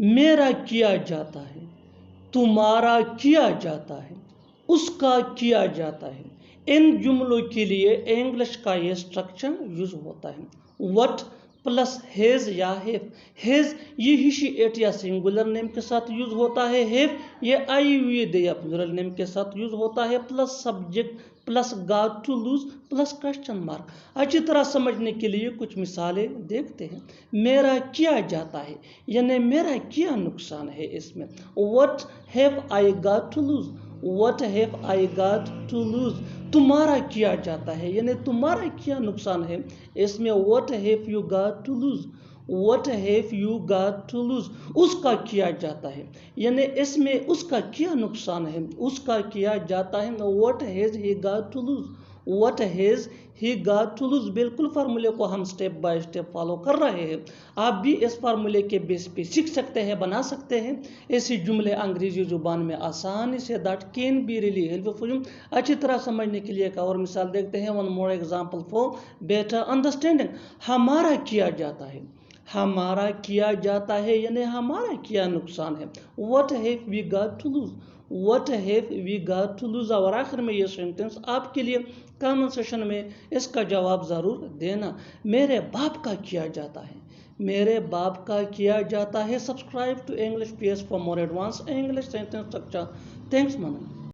میرا کیا جاتا ہے، تمہارا کیا جاتا ہے، اس کا کیا جاتا ہے. ان جملوں کے لیے انگلش کا یہ اسٹرکچر یوز ہوتا ہے. وٹ پلس ہیز یا ہیو. ہیز یہ ہشی ایٹ یا سنگولر نیم کے ساتھ یوز ہوتا ہے. ہیو یہ آئی ہوئی دے یا پلورل نیم کے ساتھ یوز ہوتا ہے. Plus subject plus got to lose plus question mark. اچھی طرح سمجھنے کے لیے کچھ مثالیں دیکھتے ہیں. میرا کیا جاتا ہے یعنی میرا کیا نقصان ہے اس میں. What have I got to lose. What have I got to lose. تمہارا کیا جاتا ہے یعنی تمہارا کیا نقصان ہے اس میں. What have you got to lose. What have you got to lose. اس کا کیا جاتا ہے یعنی اس میں اس کا کیا نقصان ہے، اس کا کیا جاتا ہے. What has he got to lose. What has he got to lose. بالکل فارمولے کو ہم سٹیپ بائی سٹیپ فالو کر رہے ہیں. آپ بھی اس فارمولے کے بیس پہ سیکھ سکتے ہیں، بنا سکتے ہیں ایسی جملے انگریزی زبان میں آسانی سے. That can be really helpful. اچھی طرح سمجھنے کے لیے ایک اور مثال دیکھتے ہیں. One more example for better understanding. ہمارا کیا جاتا ہے، ہمارا کیا جاتا ہے یعنی ہمارا کیا نقصان ہے. What have we got to lose. What have we got to lose. اور آخر میں یہ سینٹینس آپ کے لیے کامنٹ سیشن میں اس کا جواب ضرور دینا. میرے باپ کا کیا جاتا ہے، میرے باپ کا کیا جاتا ہے. Subscribe to English PS for more advance English sentence structure. Thanks منا.